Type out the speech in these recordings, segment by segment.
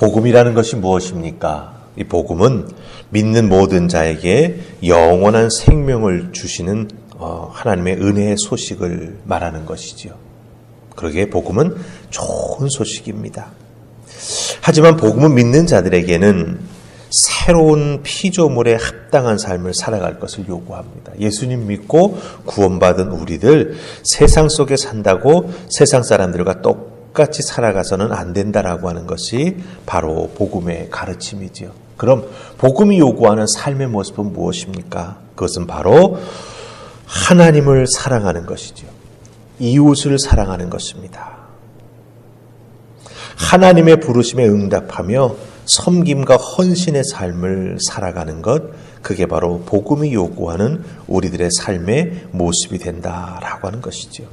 복음이라는 것이 무엇입니까? 이 복음은 믿는 모든 자에게 영원한 생명을 주시는 하나님의 은혜의 소식을 말하는 것이지요. 그러기에 복음은 좋은 소식입니다. 하지만 복음은 믿는 자들에게는 새로운 피조물에 합당한 삶을 살아갈 것을 요구합니다. 예수님 믿고 구원받은 우리들 세상 속에 산다고 세상 사람들과 똑같이 살아가서는 안 된다라고 하는 것이 바로 복음의 가르침이지요. 그럼 복음이 요구하는 삶의 모습은 무엇입니까? 그것은 바로 하나님을 사랑하는 것이죠. 이웃을 사랑하는 것입니다. 하나님의 부르심에 응답하며 섬김과 헌신의 삶을 살아가는 것, 그게 바로 복음이 요구하는 우리들의 삶의 모습이 된다라고 하는 것이죠.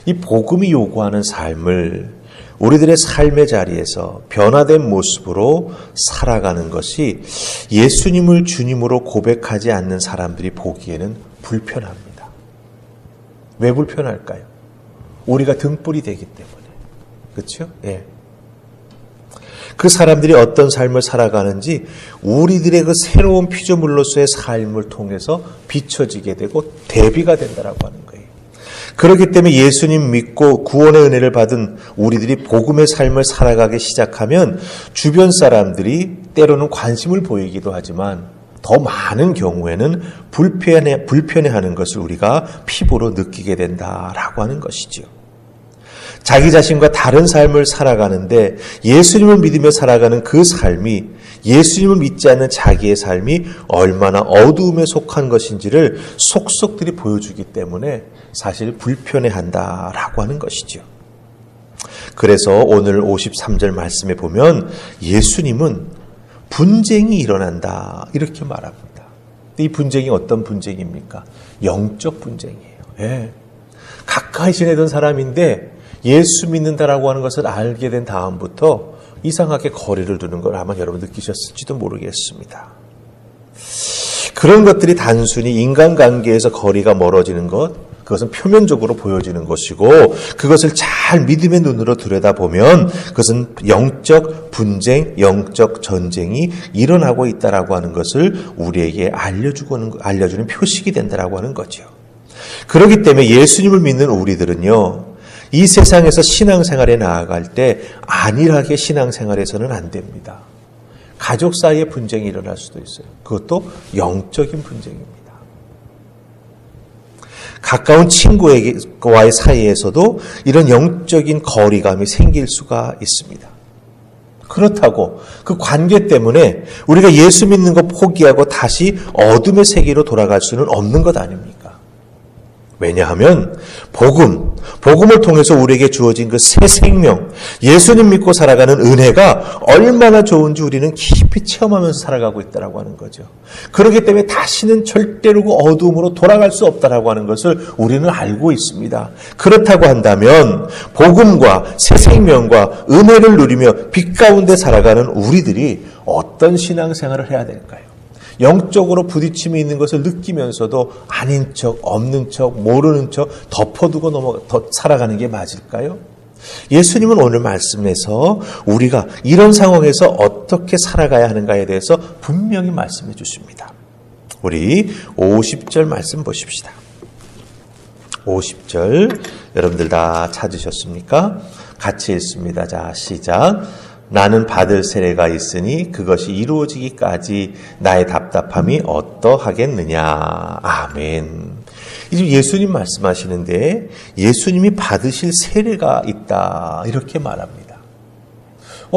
이 복음이 요구하는 삶을 우리들의 삶의 자리에서 변화된 모습으로 살아가는 것이 예수님을 주님으로 고백하지 않는 사람들이 보기에는 불편합니다. 왜 불편할까요? 우리가 등불이 되기 때문에. 그렇죠? 예. 그 사람들이 어떤 삶을 살아가는지 우리들의 그 새로운 피조물로서의 삶을 통해서 비춰지게 되고 대비가 된다라고 하는 거예요. 그렇기 때문에 예수님 믿고 구원의 은혜를 받은 우리들이 복음의 삶을 살아가기 시작하면 주변 사람들이 때로는 관심을 보이기도 하지만 더 많은 경우에는 불편해하는 것을 우리가 피부로 느끼게 된다라고 하는 것이죠. 자기 자신과 다른 삶을 살아가는데 예수님을 믿으며 살아가는 그 삶이 예수님을 믿지 않는 자기의 삶이 얼마나 어두움에 속한 것인지를 속속들이 보여주기 때문에 사실 불편해한다라고 하는 것이죠. 그래서 오늘 53절 말씀에 보면 예수님은 분쟁이 일어난다 이렇게 말합니다. 이 분쟁이 어떤 분쟁입니까? 영적 분쟁이에요. 예. 가까이 지내던 사람인데 예수 믿는다라고 하는 것을 알게 된 다음부터 이상하게 거리를 두는 걸 아마 여러분 느끼셨을지도 모르겠습니다. 그런 것들이 단순히 인간관계에서 거리가 멀어지는 것, 그것은 표면적으로 보여지는 것이고 그것을 잘 믿음의 눈으로 들여다보면 그것은 영적 분쟁, 영적 전쟁이 일어나고 있다라고 하는 것을 우리에게 알려주는 표식이 된다라고 하는 거죠. 그렇기 때문에 예수님을 믿는 우리들은요, 이 세상에서 신앙생활에 나아갈 때 안일하게 신앙생활에서는 안 됩니다. 가족 사이에 분쟁이 일어날 수도 있어요. 그것도 영적인 분쟁입니다. 가까운 친구와의 사이에서도 이런 영적인 거리감이 생길 수가 있습니다. 그렇다고 그 관계 때문에 우리가 예수 믿는 것 포기하고 다시 어둠의 세계로 돌아갈 수는 없는 것 아닙니까? 왜냐하면 복음을 통해서 우리에게 주어진 그 새 생명, 예수님 믿고 살아가는 은혜가 얼마나 좋은지 우리는 깊이 체험하면서 살아가고 있다라고 하는 거죠. 그렇기 때문에 다시는 절대로 그 어두움으로 돌아갈 수 없다라고 하는 것을 우리는 알고 있습니다. 그렇다고 한다면 복음과 새 생명과 은혜를 누리며 빛 가운데 살아가는 우리들이 어떤 신앙생활을 해야 될까요? 영적으로 부딪힘이 있는 것을 느끼면서도 아닌 척, 없는 척, 모르는 척 덮어두고 살아가는 게 맞을까요? 예수님은 오늘 말씀에서 우리가 이런 상황에서 어떻게 살아가야 하는가에 대해서 분명히 말씀해 주십니다. 우리 50절 말씀 보십시다. 50절 여러분들 다 찾으셨습니까? 같이 읽습니다. 자, 시작. 나는 받을 세례가 있으니 그것이 이루어지기까지 나의 답답함이 어떠하겠느냐. 아멘. 이제 예수님 말씀하시는데 예수님이 받으실 세례가 있다 이렇게 말합니다.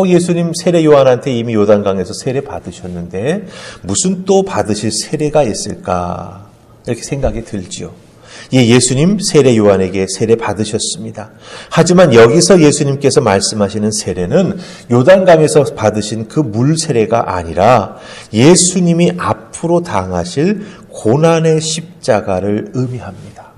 예수님 세례 요한한테 이미 요단강에서 세례 받으셨는데 무슨 또 받으실 세례가 있을까 이렇게 생각이 들지요. 예수님 세례 요한에게 세례 받으셨습니다. 하지만 여기서 예수님께서 말씀하시는 세례는 요단강에서 받으신 그 물 세례가 아니라 예수님이 앞으로 당하실 고난의 십자가를 의미합니다.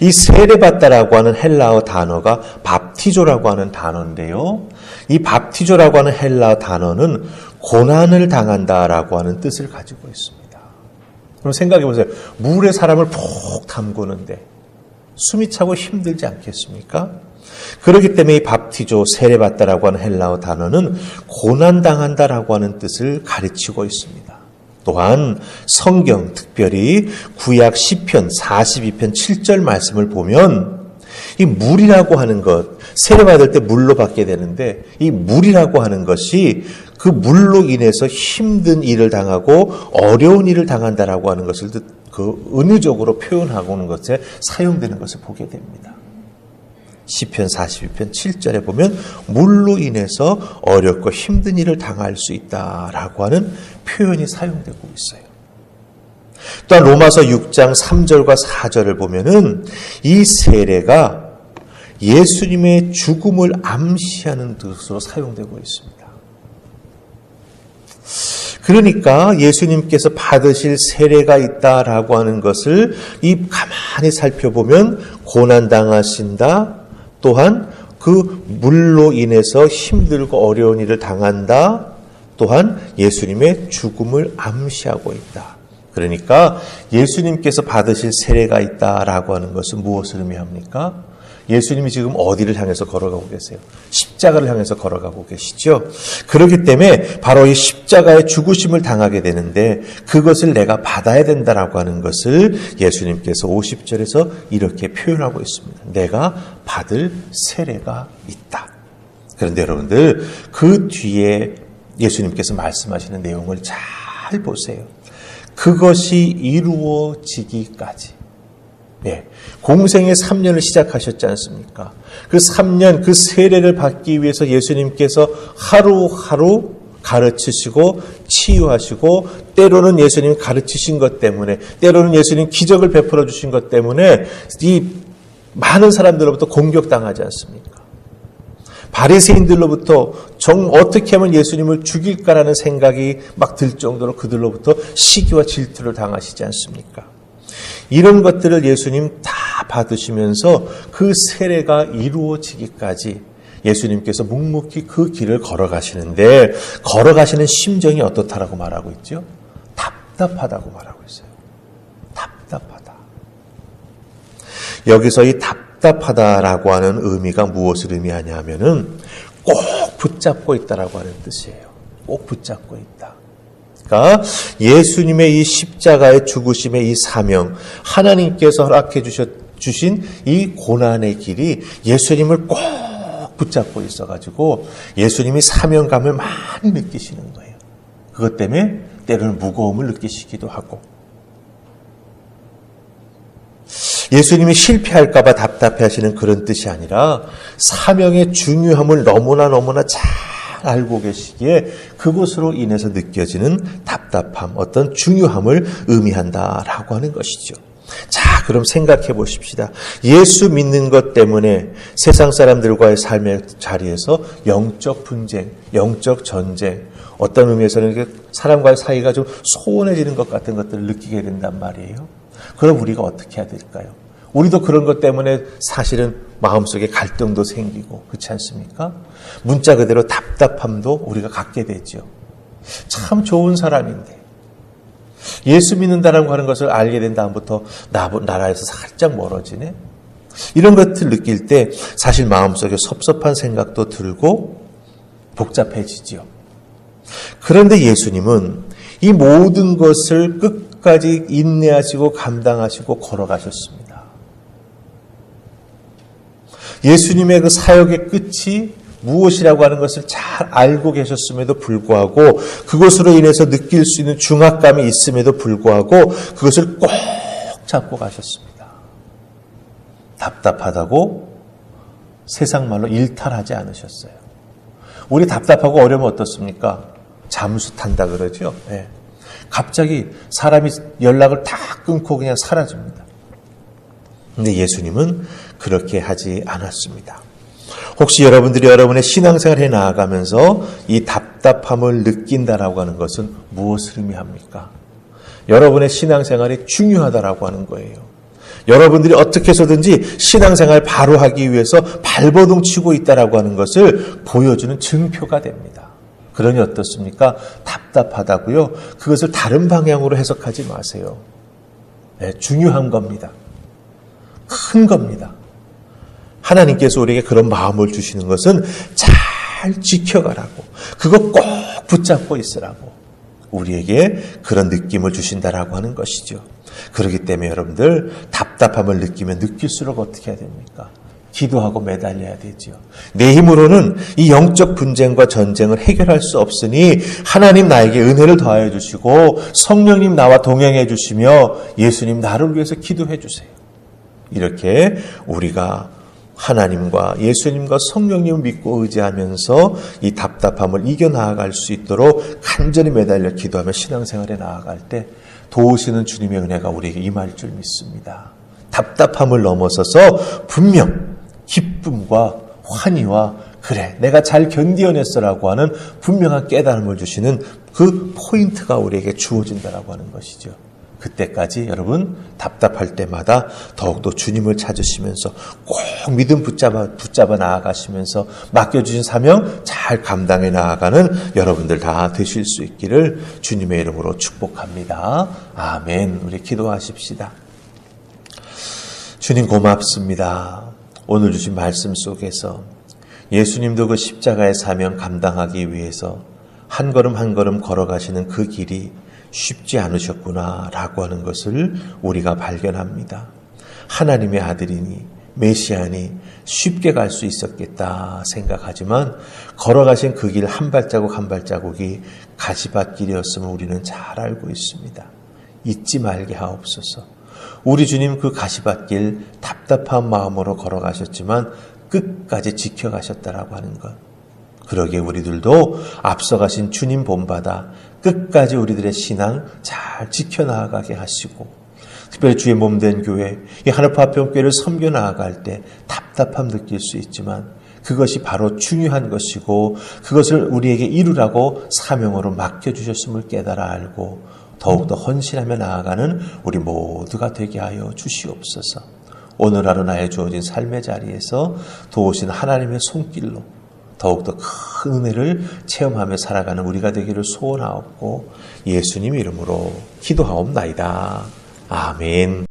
이 세례받다라고 하는 헬라어 단어가 밥티조라고 하는 단어인데요. 이 밥티조라고 하는 헬라어 단어는 고난을 당한다라고 하는 뜻을 가지고 있습니다. 그럼 생각해 보세요. 물에 사람을 푹 담그는데 숨이 차고 힘들지 않겠습니까? 그렇기 때문에 이 밥티조, 세례받다라고 하는 헬라어 단어는 고난당한다라고 하는 뜻을 가르치고 있습니다. 또한 성경, 특별히 구약 시편 42편 7절 말씀을 보면 이 물이라고 하는 것, 세례받을 때 물로 받게 되는데 이 물이라고 하는 것이 그 물로 인해서 힘든 일을 당하고 어려운 일을 당한다라고 하는 것을 그 은유적으로 표현하고 오는 것에 사용되는 것을 보게 됩니다. 시편 42편 7절에 보면 물로 인해서 어렵고 힘든 일을 당할 수 있다라고 하는 표현이 사용되고 있어요. 또한 로마서 6장 3절과 4절을 보면은 이 세례가 예수님의 죽음을 암시하는 뜻으로 사용되고 있습니다. 그러니까 예수님께서 받으실 세례가 있다라고 하는 것을 가만히 살펴보면 고난당하신다, 또한 그 물로 인해서 힘들고 어려운 일을 당한다, 또한 예수님의 죽음을 암시하고 있다. 그러니까 예수님께서 받으실 세례가 있다라고 하는 것은 무엇을 의미합니까? 예수님이 지금 어디를 향해서 걸어가고 계세요? 십자가를 향해서 걸어가고 계시죠? 그렇기 때문에 바로 이 십자가의 죽으심을 당하게 되는데 그것을 내가 받아야 된다라고 하는 것을 예수님께서 50절에서 이렇게 표현하고 있습니다. 내가 받을 세례가 있다. 그런데 여러분들 그 뒤에 예수님께서 말씀하시는 내용을 잘 보세요. 그것이 이루어지기까지. 공생의 3년을 시작하셨지 않습니까? 그 3년 그 세례를 받기 위해서 예수님께서 하루하루 가르치시고 치유하시고 때로는 예수님 가르치신 것 때문에 때로는 예수님 기적을 베풀어 주신 것 때문에 이 많은 사람들로부터 공격당하지 않습니까? 바리새인들로부터 어떻게 하면 예수님을 죽일까라는 생각이 막 들 정도로 그들로부터 시기와 질투를 당하시지 않습니까? 이런 것들을 예수님 다 받으시면서 그 세례가 이루어지기까지 예수님께서 묵묵히 그 길을 걸어가시는데 걸어가시는 심정이 어떻다라고 말하고 있죠? 답답하다고 말하고 있어요. 답답하다. 여기서 이 답답하다라고 하는 의미가 무엇을 의미하냐 하면은 꼭 붙잡고 있다라고 하는 뜻이에요. 꼭 붙잡고 있다. 그러니까 예수님의 이 십자가의 죽으심의 이 사명, 하나님께서 허락해 주신 이 고난의 길이 예수님을 꼭 붙잡고 있어가지고 예수님이 사명감을 많이 느끼시는 거예요. 그것 때문에 때로는 무거움을 느끼시기도 하고 예수님이 실패할까 봐 답답해하시는 그런 뜻이 아니라 사명의 중요함을 너무나 잘 알고 계시기에 그것으로 인해서 느껴지는 답답함, 어떤 중요함을 의미한다라고 하는 것이죠. 자, 그럼 생각해 보십시다. 예수 믿는 것 때문에 세상 사람들과의 삶의 자리에서 영적 분쟁, 영적 전쟁, 어떤 의미에서는 사람과의 사이가 좀 소원해지는 것 같은 것들을 느끼게 된단 말이에요. 그럼 우리가 어떻게 해야 될까요? 우리도 그런 것 때문에 사실은 마음속에 갈등도 생기고 그렇지 않습니까? 문자 그대로 답답함도 우리가 갖게 되죠. 참 좋은 사람인데 예수 믿는다라고 하는 것을 알게 된 다음부터 나라에서 살짝 멀어지네. 이런 것들 느낄 때 사실 마음속에 섭섭한 생각도 들고 복잡해지죠. 그런데 예수님은 이 모든 것을 끝까지 인내하시고 감당하시고 걸어가셨습니다. 예수님의 그 사역의 끝이 무엇이라고 하는 것을 잘 알고 계셨음에도 불구하고 그것으로 인해서 느낄 수 있는 중압감이 있음에도 불구하고 그것을 꼭 잡고 가셨습니다. 답답하다고 세상 말로 일탈하지 않으셨어요. 우리 답답하고 어려우면 어떻습니까? 잠수 탄다 그러죠. 네. 갑자기 사람이 연락을 다 끊고 그냥 사라집니다. 근데 예수님은 그렇게 하지 않았습니다. 혹시 여러분들이 여러분의 신앙생활을 해 나아가면서 이 답답함을 느낀다라고 하는 것은 무엇을 의미합니까? 여러분의 신앙생활이 중요하다라고 하는 거예요. 여러분들이 어떻게 해서든지 신앙생활 바로 하기 위해서 발버둥 치고 있다라고 하는 것을 보여주는 증표가 됩니다. 그러니 어떻습니까? 답답하다고요? 그것을 다른 방향으로 해석하지 마세요. 네, 중요한 겁니다. 큰 겁니다. 하나님께서 우리에게 그런 마음을 주시는 것은 잘 지켜가라고, 그거 꼭 붙잡고 있으라고 우리에게 그런 느낌을 주신다라고 하는 것이죠. 그렇기 때문에 여러분들 답답함을 느끼면 느낄수록 어떻게 해야 됩니까? 기도하고 매달려야 되지요. 내 힘으로는 이 영적 분쟁과 전쟁을 해결할 수 없으니 하나님 나에게 은혜를 더하여 주시고 성령님 나와 동행해 주시며 예수님 나를 위해서 기도해 주세요. 이렇게 우리가 하나님과 예수님과 성령님을 믿고 의지하면서 이 답답함을 이겨나아갈 수 있도록 간절히 매달려 기도하며 신앙생활에 나아갈 때 도우시는 주님의 은혜가 우리에게 임할 줄 믿습니다. 답답함을 넘어서서 분명 기쁨과 환희와 그래 내가 잘 견디어냈어라고 하는 분명한 깨달음을 주시는 그 포인트가 우리에게 주어진다라고 하는 것이죠. 그때까지 여러분 답답할 때마다 더욱더 주님을 찾으시면서 꼭 믿음 붙잡아 나아가시면서 맡겨주신 사명 잘 감당해 나아가는 여러분들 다 되실 수 있기를 주님의 이름으로 축복합니다. 아멘. 우리 기도하십시다. 주님 고맙습니다. 오늘 주신 말씀 속에서 예수님도 그 십자가의 사명 감당하기 위해서 한 걸음 한 걸음 걸어가시는 그 길이 쉽지 않으셨구나라고 하는 것을 우리가 발견합니다. 하나님의 아들이니 메시아니 쉽게 갈 수 있었겠다 생각하지만 걸어가신 그 길 한 발자국 한 발자국이 가시밭길이었음을 우리는 잘 알고 있습니다. 잊지 말게 하옵소서. 우리 주님 그 가시밭길 답답한 마음으로 걸어가셨지만 끝까지 지켜가셨다라고 하는 것. 그러기에 우리들도 앞서가신 주님 본받아 끝까지 우리들의 신앙 잘 지켜나가게 하시고 특별히 주의 몸된 교회, 이 하늘파 합병교회를 섬겨 나아갈 때 답답함 느낄 수 있지만 그것이 바로 중요한 것이고 그것을 우리에게 이루라고 사명으로 맡겨주셨음을 깨달아 알고 더욱더 헌신하며 나아가는 우리 모두가 되게 하여 주시옵소서. 오늘 하루 나의 주어진 삶의 자리에서 도우신 하나님의 손길로 더욱더 큰 은혜를 체험하며 살아가는 우리가 되기를 소원하옵고 예수님 이름으로 기도하옵나이다. 아멘.